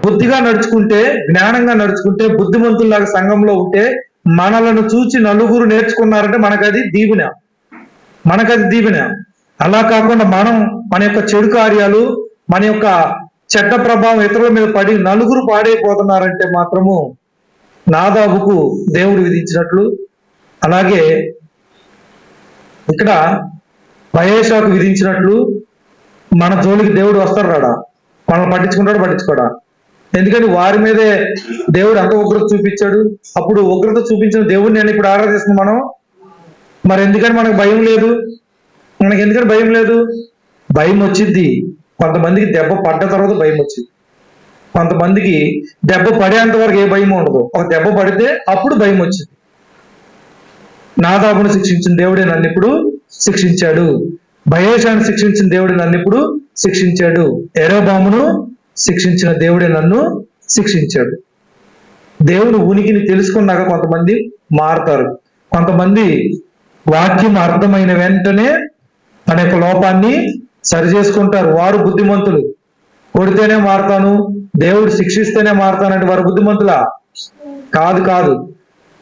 బుద్ధిగా నడుచుకుంటే, జ్ఞానంగా నడుచుకుంటే, బుద్ధిమంతుల్లాగా సంఘంలో ఉంటే, మనలను చూచి నలుగురు నేర్చుకున్నారంటే మనకది దీవెన. అలా కాకుండా మన యొక్క చెడు కార్యాలు, మన యొక్క చెడ్డ ప్రభావం ఇతరుల మీద పడి నలుగురు పాడైపోతున్నారంటే మాత్రము నాదాబుకు దేవుడు విధించినట్లు, అలాగే ఇక్కడ బయేషాకు విధించినట్లు మన జోలికి దేవుడు వస్తాడు రాడా? మనల్ని పట్టించుకోడా? ఎందుకని వారి మీదే దేవుడు అంత ఉగ్రత చూపించాడు. అప్పుడు ఉగ్రత చూపించిన దేవుడిని నేను ఇప్పుడు ఆరాధిస్తున్నాం మనం. మరి ఎందుకని మనకు భయం లేదు? భయం వచ్చింది. కొంతమందికి దెబ్బ పడ్డ తర్వాత భయం వచ్చింది, కొంతమందికి దెబ్బ పడేంత వరకు ఏ భయం ఉండదు. ఒక దెబ్బ పడితే అప్పుడు భయం వచ్చింది. నాదాబును శిక్షించిన దేవుడే నన్ను ఇప్పుడు శిక్షించాడు, బయేషాను శిక్షించిన దేవుడే నన్ను ఇప్పుడు శిక్షించాడు, యెరోబామును శిక్షించిన దేవుడే నన్ను శిక్షించాడు. దేవుడు ఉనికిని తెలుసుకున్నాక కొంతమంది మారుతారు. కొంతమంది వాక్యం అర్థమైన వెంటనే తన యొక్క లోపాన్ని సరి చేసుకుంటారు. వారు బుద్ధిమంతులు. కొడితేనే మారుతాను, దేవుడు శిక్షిస్తేనే మారుతానంటే వారు బుద్ధిమంతులా? కాదు.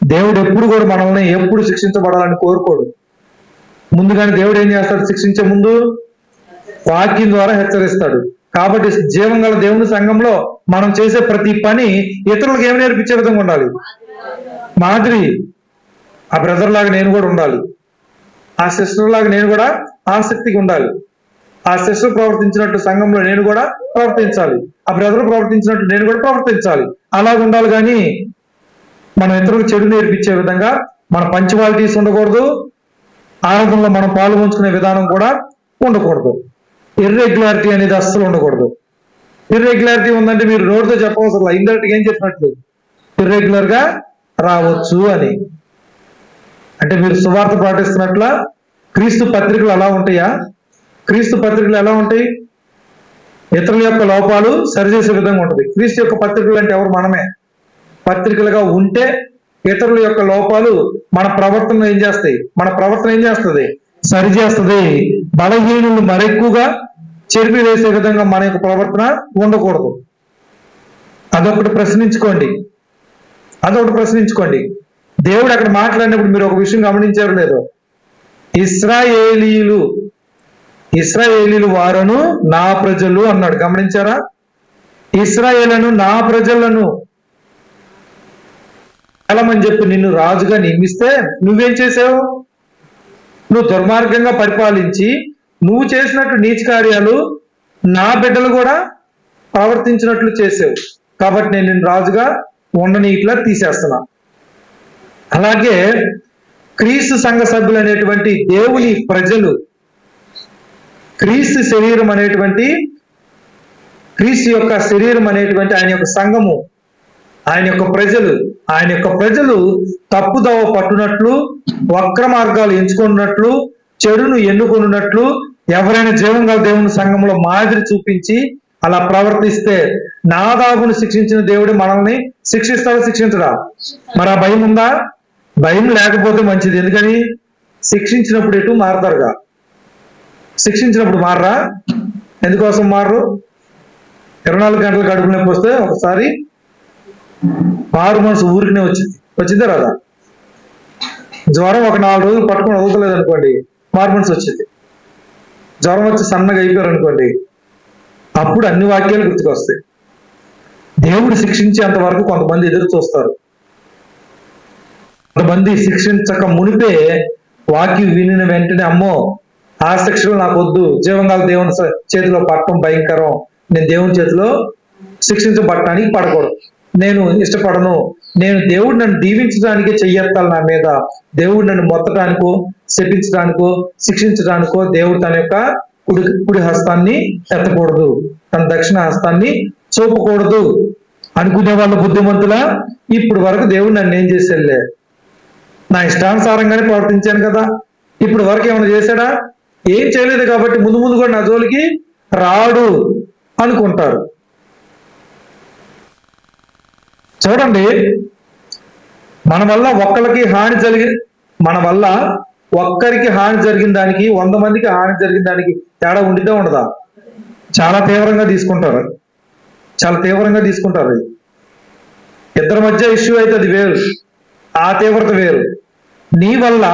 దేవుడు ఎప్పుడు కూడా మనల్ని ఎప్పుడు శిక్షించబడాలని కోరుకోడు. ముందుగానే దేవుడు ఏం చేస్తాడు? శిక్షించే ముందు వాక్యం ద్వారా హెచ్చరిస్తాడు. కాబట్టి జీవం గల దేవుని సంఘంలో మనం చేసే ప్రతి పని ఇతరులకు ఏమి నేర్పించే విధంగా ఉండాలి? మాదిరి. ఆ బ్రదర్ లాగా నేను కూడా ఉండాలి, ఆ సిస్టర్ లాగా నేను కూడా ఆసక్తిగా ఉండాలి, ఆ సిస్టర్ ప్రవర్తించినట్టు సంఘంలో నేను కూడా ప్రవర్తించాలి, ఆ బ్రదర్ ప్రవర్తించినట్టు నేను కూడా ప్రవర్తించాలి. అలాగ ఉండాలి. కానీ మనం ఇతరులకు చెడు నేర్పించే విధంగా మన పంచువాలిటీస్ ఉండకూడదు. ఆరాధనలో మనం పాలు పంచుకునే విధానం కూడా ఉండకూడదు. ఇర్రెగ్యులారిటీ అనేది అస్సలు ఉండకూడదు. ఇర్రెగ్యులారిటీ ఉందంటే మీరు నోటితో చెప్పవసరం, ఇండైరెక్ట్గా ఏం చెప్పినట్లు? ఇర్రెగ్యులర్ గా రావచ్చు అని. అంటే మీరు సువార్త పాటిస్తున్నట్ల క్రీస్తు పత్రికలు అలా ఉంటాయా? క్రీస్తు పత్రికలు ఎలా ఉంటాయి? ఇతరుల యొక్క లోపాలు సరిచేసే విధంగా ఉంటుంది. క్రీస్తు యొక్క పత్రికలు అంటే ఎవరు? మనమే. పత్రికలుగా ఉంటే ఇతరుల యొక్క లోపాలు మన ప్రవర్తన ఏం చేస్తుంది? సరిచేస్తుంది. బలహీనులు మరెక్కువగా చెరిపి వేసే విధంగా మన యొక్క ప్రవర్తన ఉండకూడదు. అదొకటి ప్రశ్నించుకోండి. దేవుడు అక్కడ మాట్లాడినప్పుడు మీరు ఒక విషయం గమనించారు లేదో? ఇశ్రాయేలీలు వారును నా ప్రజలు అన్నాడు. గమనించారా? ఇశ్రాయేలును నా ప్రజలను వెళ్ళమని చెప్పి నిన్ను రాజుగా నియమిస్తే నువ్వేం చేసావు? నువ్వు దుర్మార్గంగా పరిపాలించి నువ్వు చేసినట్టు నీచ కార్యాలు నా బిడ్డలు కూడా ప్రవర్తించినట్లు చేసావు. కాబట్టి నేను నిన్ను రాజుగా ఉండనీట్లా తీసేస్తున్నా. అలాగే క్రీస్తు సంఘ సభ్యులు అనేటువంటి దేవుని ప్రజలు, క్రీస్తు శరీరం అనేటువంటి క్రీస్తు యొక్క శరీరం అనేటువంటి ఆయన యొక్క సంఘము, ఆయన యొక్క ప్రజలు తప్పుదోవ పట్టునట్లు, వక్ర మార్గాలు ఎంచుకున్నట్లు, చెడును ఎన్నుకున్నట్లు ఎవరైనా జీవం గల దేవుని సంఘంలో మాదిరి చూపించి అలా ప్రవర్తిస్తే నాదాబును శిక్షించిన దేవుడు మనల్ని శిక్షించడా? మరి ఆ భయం ఉందా? భయం లేకపోతే మంచిది. ఎందుకని? శిక్షించినప్పుడు ఎటు మారతారుగా. శిక్షించినప్పుడు మారరా? ఎందుకోసం మారరు? 24 గంటలు కడుపు నొప్పి వస్తే ఒకసారి మారు మనసు ఊరికినే వచ్చిందే రాదా? జ్వరం ఒక 4 రోజులు పట్టుకొని వదలలేదు అనుకోండి, మారు మనసు వచ్చింది. జ్వరం వచ్చి సన్నగా అయిపోయారు అనుకోండి, అప్పుడు అన్ని వాక్యాలు గుర్తుకొస్తాయి. దేవుడు శిక్షించేంత వరకు కొంతమంది ఎదురు చూస్తారు. కొంతమంది శిక్షించక మునిపే వాక్యం వినిన వెంటనే అమ్మో ఆ శిక్షలు నాకు వద్దు, జీవంగాల దేవుని చేతిలో పట్టడం భయంకరం, నేను దేవుని చేతిలో శిక్షించబడటానికి పడకూడదు, నేను ఇష్టపడను, నేను దేవుడు నన్ను దీవించడానికే చెయ్యెత్తాలి నా మీద, దేవుడు నన్ను మొత్తడానికో శపించడానికో శిక్షించడానికో దేవుడు తన యొక్క కుడి హస్తాన్ని ఎత్తకూడదు, తన దక్షిణ హస్తాన్ని చూపకూడదు అనుకునే వాళ్ళు బుద్ధిమంతులా? ఇప్పుడు వరకు దేవుడు నన్ను ఏం చేసేలే, నా ఇష్టానుసారంగానే ప్రవర్తించాను కదా, ఇప్పుడు వరకు ఏమైనా చేశాడా? ఏం చేయలేదు కాబట్టి ముందు కూడా నా జోలికి రాడు అనుకుంటారు. చూడండి, మన వల్ల ఒక్కరికి హాని జరిగిన దానికి 100 మందికి హాని జరిగిన దానికి తేడా ఉండిద్దా ఉండదా? చాలా తీవ్రంగా తీసుకుంటారు. చాలా తీవ్రంగా తీసుకుంటారు. అది ఇద్దరి మధ్య ఇష్యూ అయితే అది వేరు, ఆ తీవ్రత వేరు. నీ వల్ల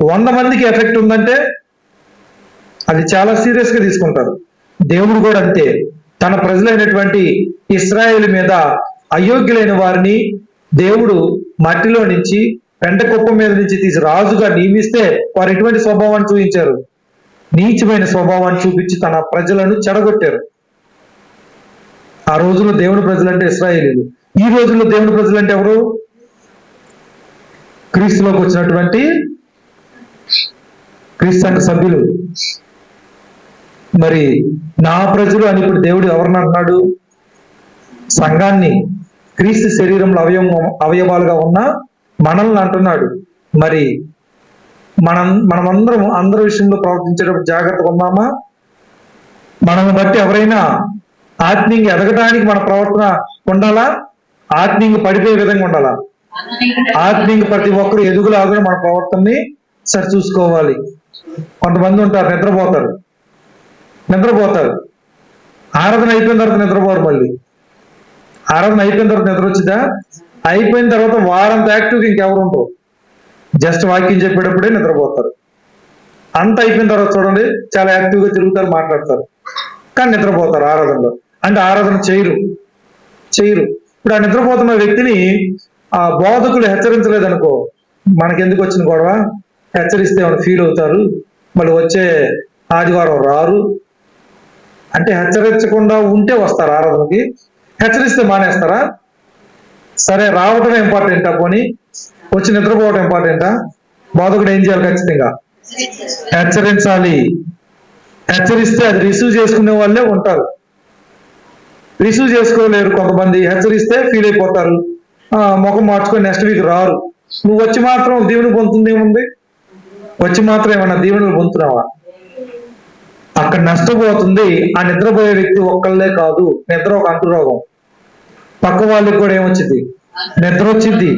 100 మందికి ఎఫెక్ట్ ఉందంటే అది చాలా సీరియస్ గా తీసుకుంటారు. దేవుడు కూడా అంతే. తన ప్రజలైనటువంటి ఇశ్రాయేలు మీద అయోగ్యులైన వారిని దేవుడు మట్టిలో నుంచి పెంట కుప్ప మీద నుంచి తీసి రాజుగా నియమిస్తే వారు ఎటువంటి స్వభావాన్ని చూపించారు? నీచమైన స్వభావాన్ని చూపించి తన ప్రజలను చెడగొట్టారు. ఆ రోజుల్లో దేవుని ప్రజలంటే ఇశ్రాయేలీలు. ఈ రోజుల్లో దేవుని ప్రజలంటే ఎవరు? క్రీస్తులోకి వచ్చినటువంటి క్రీస్తు సంఘ సభ్యులు. మరి నా ప్రజలు అని ఇప్పుడు దేవుడు ఎవరిని అంటున్నాడు? సంఘాన్ని, క్రీస్తు శరీరంలో అవయవాలుగా ఉన్న మనల్ని అంటున్నాడు. మరి మనమందరం అందరి విషయంలో ప్రవర్తించేటప్పుడు జాగ్రత్తగా ఉన్నామా? మనల్ని బట్టి ఎవరైనా ఆత్మీయంగా ఎదగడానికి మన ప్రవర్తన ఉండాలా? ఆత్మీయంగా పడిపోయే విధంగా ఉండాలా? ఆత్మీయంగా ప్రతి ఒక్కరు ఎదుగులాగా మన ప్రవర్తనని సరి చూసుకోవాలి. కొంతమంది ఉంటారు నిద్రపోతారు. ఆరాధన అయిపోయిన తర్వాత నిద్రపోరు. మళ్ళీ ఆరాధన అయిపోయిన తర్వాత నిద్ర వచ్చిందా? అయిపోయిన తర్వాత వారంత యాక్టివ్గా ఇంకెవరు ఉంటారు? జస్ట్ వాక్యం చెప్పేటప్పుడే నిద్రపోతారు. అంత అయిపోయిన తర్వాత చూడండి చాలా యాక్టివ్గా తిరుగుతారు, మాట్లాడతారు, కానీ నిద్రపోతారు ఆరాధనలో. అంటే ఆరాధన చేయరు. ఇప్పుడు ఆ నిద్రపోతున్న వ్యక్తిని ఆ బోధకులు హెచ్చరించలేదనుకో, మనకెందుకు వచ్చిన గొడవ? హెచ్చరిస్తే వాళ్ళు ఫీల్ అవుతారు, మళ్ళీ వచ్చే ఆదివారం రారు. అంటే హెచ్చరించకుండా ఉంటే వస్తారు ఆరాధనకి, హెచ్చరిస్తే మానేస్తారా? సరే, రావటం ఇంపార్టెంటా? పోనీ వచ్చి నిద్రపోవటం ఇంపార్టెంటా? బోధకుడు ఏం చేయాలి? ఖచ్చితంగా హెచ్చరించాలి. హెచ్చరిస్తే అది రిసీవ్ చేసుకునే వాళ్ళే ఉంటారు. రిసీవ్ చేసుకోలేరు కొంతమంది. హెచ్చరిస్తే ఫీల్ అయిపోతారు, ముఖం మార్చుకొని నెక్స్ట్ వీక్ రారు. నువ్వు వచ్చి మాత్రం దీవెన పొందుతుంది ఏముంది? వచ్చి మాత్రం ఏమన్నా దీవెనలు పొందుతున్నావా? అక్కడ నష్టపోతుంది ఆ నిద్రపోయే వ్యక్తి ఒక్కళ్ళే కాదు. నిద్ర ఒక అంటురోగం. పక్క వాళ్ళకి కూడా ఏమొచ్చింది? నిద్ర వచ్చింది.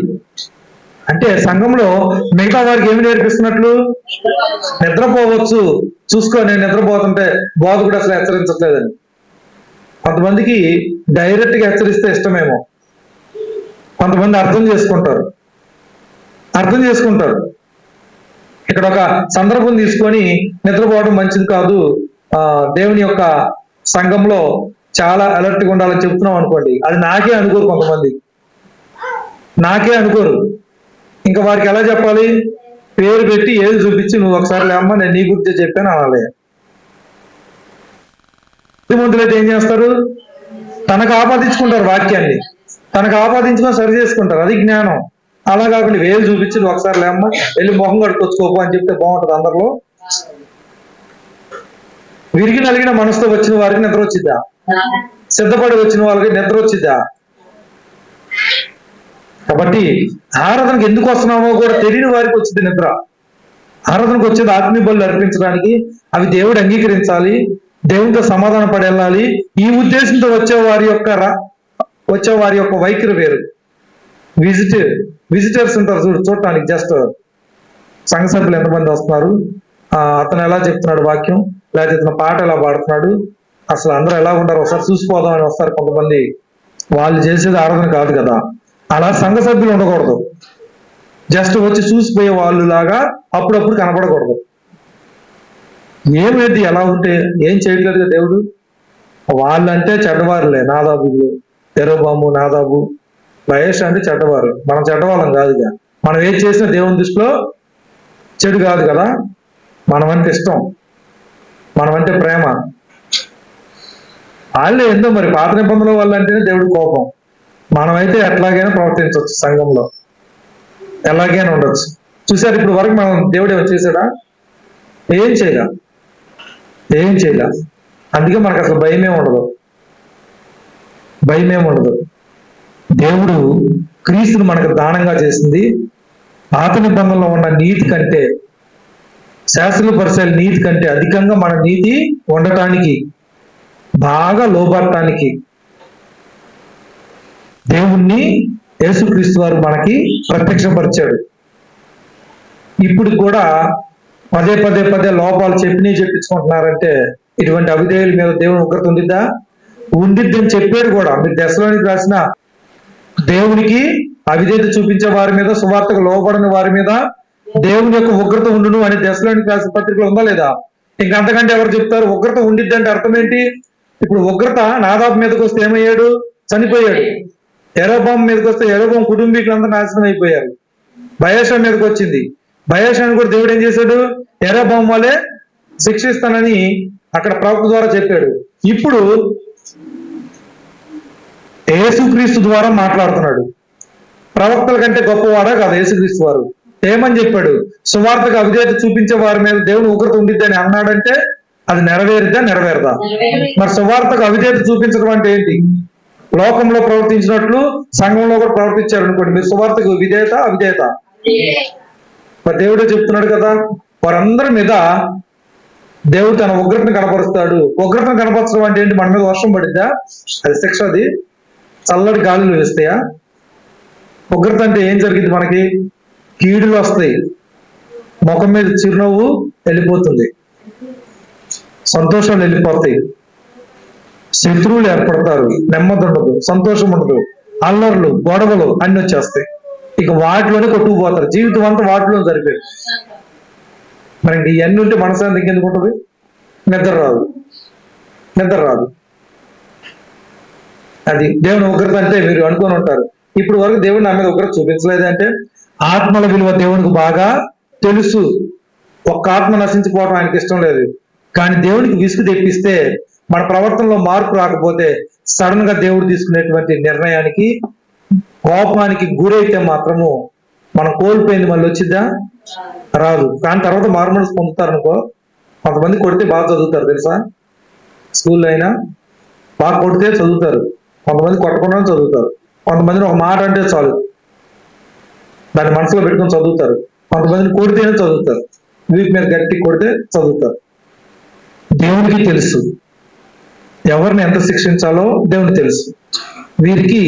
అంటే సంఘంలో మిగతా వారికి ఏమి నేర్పిస్తున్నట్లు? నిద్రపోవచ్చు, చూసుకో నేను నిద్రపోతుంటే బోధకుడు అసలు హెచ్చరించట్లేదని. కొంతమందికి డైరెక్ట్ గా హెచ్చరిస్తే ఇష్టమేమో, కొంతమంది అర్థం చేసుకుంటారు. ఇక్కడ ఒక సందర్భం తీసుకొని నిద్రపోవడం మంచిది కాదు, దేవుని యొక్క సంఘంలో చాలా అలర్ట్గా ఉండాలని చెప్తున్నాం అనుకోండి, అది నాకే అనుకోరు. కొంతమంది నాకే అనుకోరు. ఇంకా వారికి ఎలా చెప్పాలి? పేరు పెట్టి ఏది చూపించి నువ్వు ఒకసారి లేమ్మా నేను నీ గురించి చెప్పాను అనాలి. బుద్ధిమంతులైతే ఏం చేస్తారు? తనకు ఆపాదించుకుంటారు, వాక్యాన్ని తనకు ఆపాదించుకొని సరి చేసుకుంటారు. అది జ్ఞానం. అలా కాకుండా వేలు చూపించి నువ్వు ఒకసారి లేమ్మా వెళ్ళి మొహం కడుకొచ్చుకోపు అని చెప్తే బాగుంటుంది అందరిలో. విరిగి నలిగిన మనసుతో వచ్చిన వారికి నిద్ర వచ్చిద్దా? సిద్ధపడి వచ్చిన వాళ్ళకి నిద్ర వచ్చిద్దా? కాబట్టి ఆరాధనకు ఎందుకు వస్తున్నామో కూడా తెలియని వారికి వచ్చింది నిద్ర. ఆరాధనకు వచ్చేది ఆత్మీయ బలులు అర్పించడానికి, అవి దేవుడు అంగీకరించాలి, దేవునితో సమాధాన పడి వెళ్ళాలి. ఈ ఉద్దేశంతో వచ్చే వారి యొక్క వైఖరి వేరు. విజిటర్స్ ఉంటారు చూడటానికి, జస్ట్ సంఘ సభ్యులు ఎంతమంది వస్తున్నారు, అతను ఎలా చెప్తున్నాడు వాక్యం, లేకపోతే ఇతను పాట ఎలా పాడుతున్నాడు, అసలు అందరూ ఎలా ఉంటారు ఒకసారి చూసిపోదాం అని వస్తారు కొంతమంది. వాళ్ళు చేసేది ఆరాధన కాదు కదా. అలా సంఘ సభ్యులు ఉండకూడదు. జస్ట్ వచ్చి చూసిపోయే వాళ్ళు లాగా అప్పుడప్పుడు కనపడకూడదు. ఏమేంటి ఎలా ఉంటే ఏం చేయట్లేదు దేవుడు. వాళ్ళంటే చెడ్డవారులే, నాదాబులు, యెరొబాము, నాదాబు, మహేష్ అంటే చెడ్డవారు. మనం చెడ్డవాళ్ళం కాదుగా. మనం ఏం చేసినా దేవుని దృష్టిలో చెడు కాదు కదా. మనమంటే ఇష్టం, మనమంటే ప్రేమ. వాళ్ళే ఏందో మరి పాత నిబంధనల వల్ల అంటేనే దేవుడి కోపం. మనమైతే ఎట్లాగైనా ప్రవర్తించవచ్చు, సంఘంలో ఎలాగైనా ఉండొచ్చు. చూసారు ఇప్పుడు వరకు మనం దేవుడు ఏమో చేశాడా? ఏం చేయలే. అందుకే మనకు అసలు భయమే ఉండదు. దేవుడు క్రీస్తును మనకు దానంగా చేసింది. పాత నిబంధనలో ఉన్న నీతి కంటే, శాస్త్రుల పరిశీలన నీతి కంటే అధికంగా మన నీతి ఉండటానికి, బాగా లోబడటానికి దేవుణ్ణి యేసుక్రీస్తు వారు మనకి ప్రత్యక్షపరిచాడు. ఇప్పుడు కూడా పదే లోపాలు చెప్పించుకుంటున్నారంటే ఇటువంటి అవిధేయుల మీద దేవుని ఉగ్రత ఉండిద్దా? ఉండిద్దని చెప్పాడు కూడా. మీరు దశలోనికి రాసిన దేవునికి అవిధేయత చూపించే వారి మీద, సువార్తకు లోబడిన వారి మీద దేవుని యొక్క ఉగ్రత ఉండును అని దశలోనికి రాసిన పత్రికలో ఉందా లేదా? ఇంకంతకంటే ఎవరు చెప్తారు? ఉగ్రత ఉండిద్ది అంటే అర్థం ఏంటి? ఇప్పుడు ఉగ్రత నాదాబు మీదకి వస్తే ఏమయ్యాడు? చనిపోయాడు. యరొబాము మీదకి వస్తే యరొబాము కుటుంబీకులంతా నాశనం అయిపోయారు. బయషా మీదకి వచ్చింది. బయషాను కూడా దేవుడు ఏం చేశాడు? యరొబాము వలె శిక్షిస్తానని అక్కడ ప్రవక్త ద్వారా చెప్పాడు. ఇప్పుడు యేసుక్రీస్తు ద్వారా మాట్లాడుతున్నాడు. ప్రవక్తల కంటే గొప్పవాడా కాదు యేసుక్రీస్తు వారు? ఏమని చెప్పాడు? సువార్తకు అవిధేయత చూపించే వారి మీద దేవుని ఉగ్రత ఉండిద్దని అన్నాడంటే అది నెరవేరుద్దా నెరవేరదా? మరి సువార్తకు అవిధేయత చూపించడం అంటే ఏంటి? లోకంలో ప్రవర్తించినట్లు సంఘంలో కూడా ప్రవర్తించారు అనుకోండి, మీరు సువార్తకు విధేయత అవిధేయత? మరి దేవుడే చెప్తున్నాడు కదా, వారందరి మీద దేవుడు తన ఉగ్రతను కనపరుస్తాడు. ఉగ్రతను కనపరచడం అంటే ఏంటి? మన మీద వర్షం పడిద్దా? అది శిక్ష. అది చల్లటి గాలులు వేస్తాయా? ఉగ్రత అంటే ఏం జరిగింది? మనకి కీడులు వస్తాయి, ముఖం మీద చిరునవ్వు వెళ్ళిపోతుంది, సంతోషాలు వెళ్ళిపోతాయి, శత్రువులు ఏర్పడతారు, నెమ్మది ఉండదు, సంతోషం ఉండదు, అల్లర్లు, గొడవలు అన్ని వచ్చేస్తాయి. ఇక వాటిలోనే కొట్టుకుపోతారు. జీవితం అంతా వాటిలో సరిపోయి. మరి ఇంక ఇవన్నీ ఉంటే మనసాన్ని ఇంకెందుకు ఉంటుంది? నిద్ర రాదు, నిద్ర రాదు. అది దేవుని ఉగ్రత అంటే మీరు అనుకొని ఉంటారు. ఇప్పుడు వరకు దేవుడు నా మీద ఉగ్రత చూపించలేదు అంటే ఆత్మల విలువ దేవునికి బాగా తెలుసు. ఒక్క ఆత్మ నశించిపోవడం ఆయనకి ఇష్టం లేదు. కానీ దేవునికి విసుగు తెప్పిస్తే, మన ప్రవర్తనలో మార్పు రాకపోతే, సడన్ గా దేవుడు తీసుకునేటువంటి నిర్ణయానికి, కోపానికి గురైతే మాత్రము మనం కోల్పోయింది మళ్ళీ వచ్చిద్దా? రాదు. కానీ తర్వాత మారుమనసు పొందుతారనుకో. కొంతమంది కొడితే బాగా చదువుతారు తెలుసా? స్కూల్లో అయినా బాగా కొడితే చదువుతారు, కొంతమంది కొట్టకుండా చదువుతారు, కొంతమందిని ఒక మాట అంటే చాలు దాన్ని మనసులో పెట్టుకొని చదువుతారు, కొంతమందిని కొడితేనే చదువుతారు, వీటి మీద గట్టి కొడితే చదువుతారు. దేవునికి తెలుసు ఎవరిని ఎంత శిక్షించాలో దేవునికి తెలుసు. వీరికి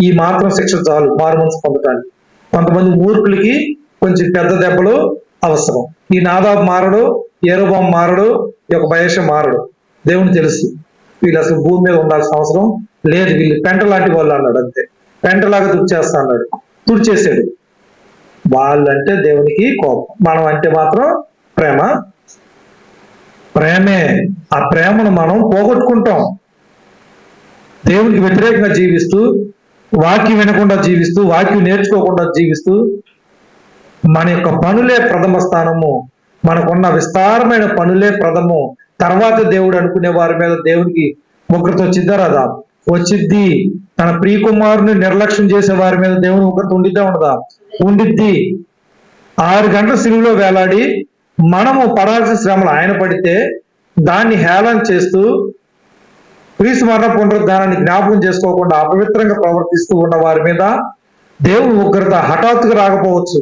ఈ మాత్రం శిక్ష చాలు మారు మనసు పొందటానికి. కొంతమంది మూర్ఖులకి కొంచెం పెద్ద దెబ్బలు అవసరం. ఈ నాదాబు మారడు, యరొబాము మారడు, ఈ యొక్క బయషా మారడు. దేవునికి తెలుసు వీళ్ళు అసలు భూమి మీద ఉండాల్సిన అవసరం లేదు, వీళ్ళు పెంట లాంటి వాళ్ళు అన్నాడు. అంతే, పెంటలాగా తుడిచేస్తా అన్నాడు, తుడిచేసాడు. వాళ్ళంటే దేవునికి కోపం, మనం అంటే మాత్రం ప్రేమ. ప్రేమే. ఆ ప్రేమను మనం పోగొట్టుకుంటాం. దేవునికి వ్యతిరేకంగా జీవిస్తూ, వాక్యం వినకుండా జీవిస్తూ, వాక్యం నేర్చుకోకుండా జీవిస్తూ, మన యొక్క పనులే ప్రథమ స్థానము, మనకున్న విస్తారమైన పనులే ప్రథము, తర్వాత దేవుడు అనుకునే వారి మీద దేవునికి ఉగ్రత వచ్చిద్దా రాదా? వచ్చిద్ది. తన ప్రియకుమారుని నిర్లక్ష్యం చేసే వారి మీద దేవుని ఉగ్రత ఉండిద్దా ఉండదా? ఉండిద్ది. 6 గంటల సిలువలో వేలాడి మనము పడాల్సిన శ్రమలు ఆయన పడితే దాన్ని హేళన చేస్తూ, క్రీస్తు మరణ పునరుద్ధానాన్ని జ్ఞాపకం చేసుకోకుండా అపవిత్రంగా ప్రవర్తిస్తూ ఉన్న వారి మీద దేవుని ఉగ్రత హఠాత్తుగా రాకపోవచ్చు.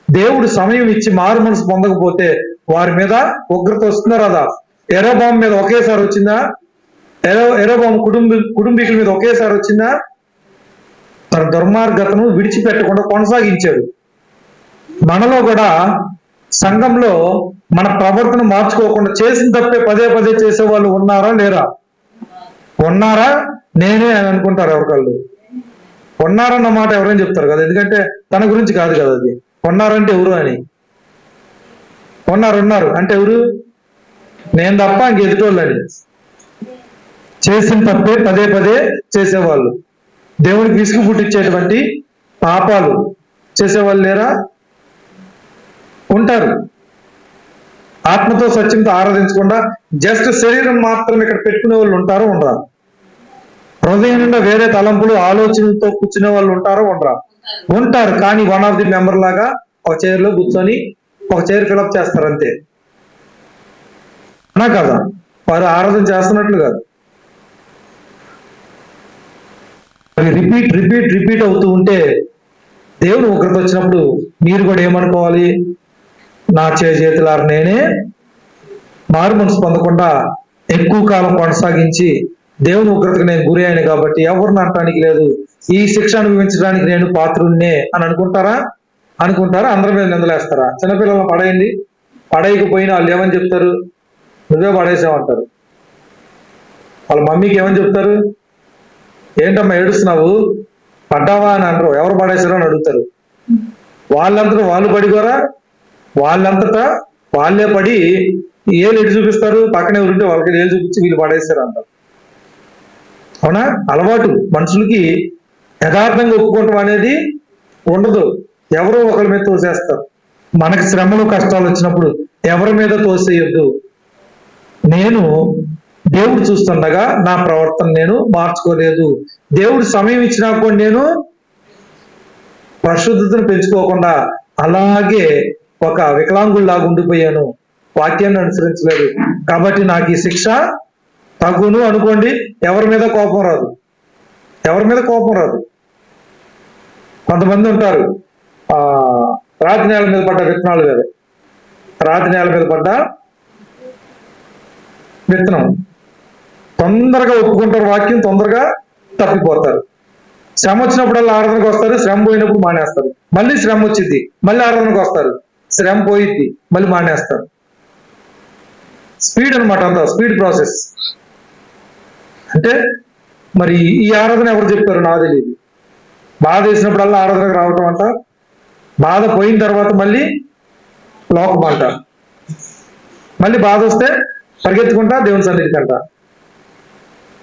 దేవుడు సమయం ఇచ్చి మారు మనసు పొందకపోతే వారి మీద ఉగ్రత వస్తుందా రాదా? యరొబాము మీద ఒకేసారి వచ్చిందా? యరొబాము కుటుంబీకుల మీద ఒకేసారి వచ్చిందా? తన దుర్మార్గతను విడిచిపెట్టకుండా కొనసాగించాడు. మనలో కూడా సంఘంలో మన ప్రవర్తన మార్చుకోకుండా చేసిన తప్పే పదే పదే చేసే వాళ్ళు ఉన్నారా లేరా? ఉన్నారా? నేనే అని అనుకుంటారు ఎవరికాళ్ళు. ఉన్నారన్న మాట ఎవరైనా చెప్తారు కదా, ఎందుకంటే తన గురించి కాదు కదా అది. ఉన్నారంటే ఎవరు అని. ఉన్నారు అంటే ఎవరు? నేను తప్ప ఇంక ఎదుటోళ్ళని. చేసిన తప్పే పదే పదే చేసేవాళ్ళు, దేవునికి విసుగు పుట్టించేటువంటి పాపాలు చేసేవాళ్ళు లేరా? ఉంటారు. ఆత్మతో సత్యంతో ఆరాధించకుండా జస్ట్ శరీరం మాత్రం ఇక్కడ పెట్టుకునే వాళ్ళు ఉంటారో ఉండరా? హృదయం నుండి వేరే తలంపులు ఆలోచనలతో కూర్చునే వాళ్ళు ఉంటారో ఉండరా? ఉంటారు. కానీ 1 ఆఫ్ ది మెంబర్ లాగా ఒక చైర్ లో కూర్చొని ఒక చైర్ ఫిలప్ చేస్తారు అంతే. అనా కదా? వారు ఆరాధన చేస్తున్నట్లు కాదు. రిపీట్ అవుతూ ఉంటే దేవుని ఉగ్రత వచ్చినప్పుడు మీరు కూడా ఏమనుకోవాలి? నా చేతులారా నేనే మారు మనసు పొందకుండా ఎక్కువ కాలం కొనసాగించి దేవుని ఉగ్రతకు నేను గురి అయిన కాబట్టి ఎవరిని అనటానికి లేదు, ఈ శిక్ష అనుభవించడానికి నేను పాత్రున్నే అని అనుకుంటారా? అందరి మీద నిందలేస్తారా? చిన్నపిల్లలను పడేయండి, పడేయకపోయినా వాళ్ళు ఏమని చెప్తారు? నువ్వే పడేసావంటారు. వాళ్ళ మమ్మీకి ఏమని చెప్తారు? ఏంటమ్మా ఏడుస్తున్నావు, పడ్డావా అని అనరు. ఎవరు పడేశారో అని అడుగుతారు. వాళ్ళంతటా వాళ్ళు పడిగోరా, వాళ్ళంతటా వాళ్ళే పడి ఏళ్ళు ఎటు చూపిస్తారు, పక్కనే ఉంటే వాళ్ళకి ఏళ్ళు చూపించి వీళ్ళు పడేశారు అంటారు. అవునా? అలవాటు మనుషులకి యథార్థంగా ఒప్పుకోవటం అనేది ఉండదు. ఎవరో ఒకరి మీద తోసేస్తారు. మనకి శ్రమలు కష్టాలు వచ్చినప్పుడు ఎవరి మీద తోసేయొద్దు. నేను దేవుడు చూస్తుండగా నా ప్రవర్తన నేను మార్చుకోలేదు. దేవుడు సమయం ఇచ్చినా కూడా నేను పరిశుద్ధతను పెంచుకోకుండా అలాగే ఒక వికలాంగుల్లాగా ఉండిపోయాను, వాక్యాన్ని అనుసరించలేదు. కాబట్టి నాకు ఈ శిక్ష తగును అనుకోండి. ఎవరి మీద కోపం రాదు, ఎవరి మీద కోపం రాదు. కొంతమంది ఉంటారు, రాతి నేల మీద పడ్డ విత్తనాలు కదా, రాతి నేల మీద పడ్డ విత్తనం తొందరగా ఒప్పుకుంటారు, వాక్యం తొందరగా తప్పిపోతారు. శ్రమ వచ్చినప్పుడల్లా ఆరాధనకు వస్తారు, శ్రమ పోయినప్పుడు మానేస్తారు. మళ్ళీ శ్రమ వచ్చింది, మళ్ళీ ఆరాధనకు వస్తారు, శ్రమ పోయిద్ది, మళ్ళీ మానేస్తారు. స్పీడ్ అనమాట, అంతా స్పీడ్ ప్రాసెస్. అంటే మరి ఈ ఆరాధన ఎవరు చెప్పారు నాకు తెలియదు. బాధ వేసినప్పుడల్లా ఆరాధనకు రావటం అంట, బాధ పోయిన తర్వాత మళ్ళీ లోకం అంట, మళ్ళీ బాధ వస్తే పరిగెత్తుకుంటా దేవుని సన్నిధికి అంట.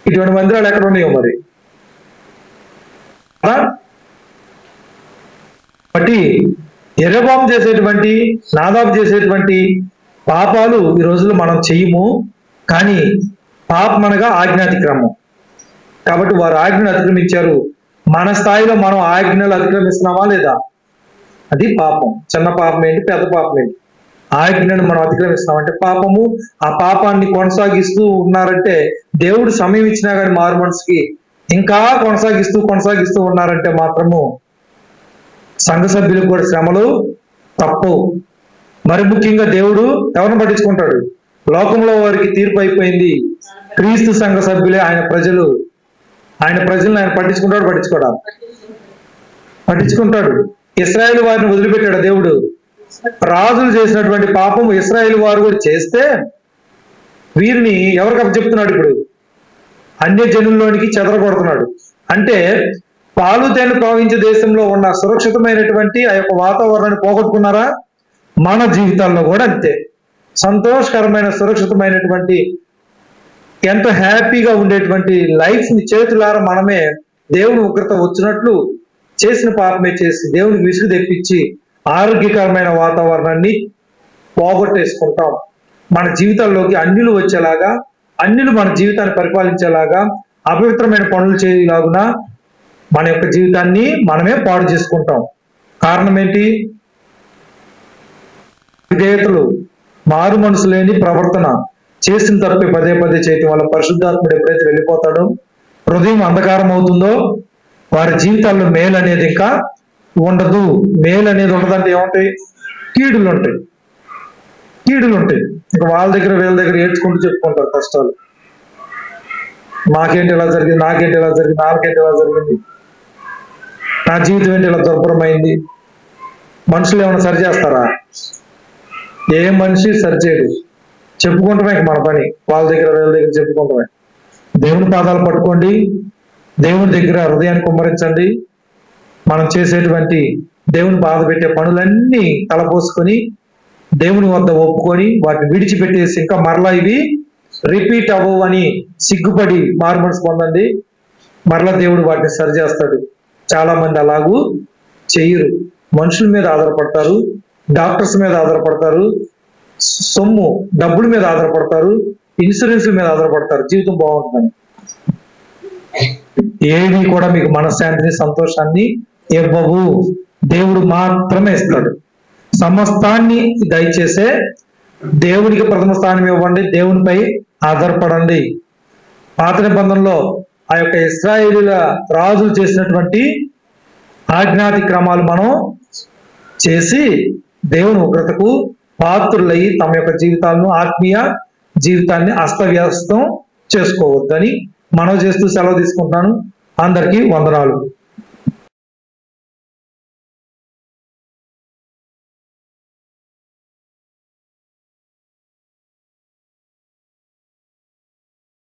ఇటువంటి మందిరాలు ఎక్కడ ఉన్నాయో మరి. బట్టి యెరొబోము చేసేటువంటి, నాదాబు చేసేటువంటి పాపాలు ఈ రోజుల్లో మనం చెయ్యము. కానీ పాపం అనగా ఆజ్ఞాతిక్రమం. కాబట్టి వారు ఆజ్ఞను అతిక్రమించారు. మన స్థాయిలో మనం ఆజ్ఞలు అతిక్రమిస్తున్నామా లేదా? అది పాపం. చిన్న పాపం ఏంటి, పెద్ద పాపం ఏంటి? ఆజ్ఞను మనం అతిక్రమిస్తున్నామంటే పాపము. ఆ పాపాన్ని కొనసాగిస్తూ ఉన్నారంటే, దేవుడు సమయం ఇచ్చినా కానీ మారు మనసుకి ఇంకా కొనసాగిస్తూ ఉన్నారంటే మాత్రము సంఘ సభ్యులకు కూడా శ్రమలు తప్పవు. మరి ముఖ్యంగా దేవుడు ఎవరిని పట్టించుకుంటాడు? లోకంలో వారికి తీర్పు అయిపోయింది. క్రీస్తు సంఘ సభ్యులే ఆయన ప్రజలు. ఆయన ప్రజలను ఆయన పట్టించుకుంటాడు. ఇశ్రాయేలు వారిని వదిలిపెట్టాడు దేవుడు. రాజులు చేసినటువంటి పాపం ఇశ్రాయేలు వారు కూడా చేస్తే వీరిని ఎవరికి అప్పచెప్తున్నాడు? ఇప్పుడు అన్య జనుల్లోనికి చెదరగొడుతున్నాడు. అంటే పాలు తేనె ప్రవహించే దేశంలో ఉన్న సురక్షితమైనటువంటి ఆ యొక్క వాతావరణాన్ని పోగొట్టుకున్నారా? మన జీవితాల్లో కూడా అంతే. సంతోషకరమైన సురక్షితమైనటువంటి ఎంతో హ్యాపీగా ఉండేటువంటి లైఫ్ ని చేతులారా మనమే దేవుని ఉగ్రత వచ్చినట్లు చేసిన పాపమే చేసి దేవునికి విసుగు తెప్పించి ఆరోగ్యకరమైన వాతావరణాన్ని పోగొట్టేసుకుంటాం. మన జీవితాల్లోకి అన్యులు వచ్చేలాగా, అన్యులు మన జీవితాన్ని పరిపాలించేలాగా, అపవిత్రమైన పనులు చేయలాగున మన యొక్క జీవితాన్ని మనమే పాడు చేసుకుంటాం. కారణం ఏంటి? విధేయతలు, మారు మనసు లేని ప్రవర్తన, చేసిన తప్పే పదే చేయటం వల్ల పరిశుద్ధాత్ముడు ఎప్పుడైతే వెళ్ళిపోతాడో, హృదయం అంధకారం అవుతుందో, వారి జీవితాల్లో మేలు అనేది ఇంకా ఉండదు. మేలు అనేది ఉండదంటే ఏముంటాయి? కీడులు ఉంటాయి. ఇంకా వాళ్ళ దగ్గర వీళ్ళ దగ్గర ఏడ్చుకుంటూ చెప్పుకుంటారు కష్టాలు. నాకేంటి ఇలా జరిగింది, నాకేంటి ఇలా జరిగింది, నా జీవితం ఏంటి ఇలా దుర్భరమైంది. మనుషులు ఏమైనా సరి చేస్తారా? ఏ మనిషి సరిచేయడు. చెప్పుకుంటామే మన పని, వాళ్ళ దగ్గర వీళ్ళ దగ్గర చెప్పుకుంటామే. దేవుని పాదాలు పట్టుకోండి, దేవుని దగ్గర హృదయాన్ని కుమ్మరించండి. మనం చేసేటువంటి దేవుని బాధ పెట్టే పనులన్నీ తలపోసుకొని దేవుని వద్ద ఒప్పుకొని వాటిని విడిచిపెట్టేసి ఇంకా మరలా ఇవి రిపీట్ అవ్వవు అని సిగ్గుపడి మారు మనసు పొందండి. మరలా దేవుడు వాటిని సరిచేస్తాడు. చాలా మంది అలాగూ చెయ్యరు. మనుషుల మీద ఆధారపడతారు, డాక్టర్స్ మీద ఆధారపడతారు, సొమ్ము డబ్బుల మీద ఆధారపడతారు, ఇన్సూరెన్స్ మీద ఆధారపడతారు జీవితం బాగుంటుందని. ఏవి కూడా మీకు మనశ్శాంతిని, సంతోషాన్ని ఇవ్వవు. దేవుడు మాత్రమే ఇస్తాడు. సమస్తాన్ని దయచేసే దేవునికి ప్రథమ స్థానం ఇవ్వండి. దేవునిపై ఆధారపడండి. పాత నిబంధనలో ఆ యొక్క ఇశ్రాయేలీల రాజులు చేసినటువంటి ఆజ్ఞాతిక్రమాలు మనం చేసి దేవుని ఉగ్రతకు పాత్రులయ్యి తమ యొక్క జీవితాలను, ఆత్మీయ జీవితాన్ని అస్తవ్యస్తం చేసుకోవద్దని మనవి చేస్తూ సెలవు తీసుకుంటున్నాను. అందరికీ వందనాలు.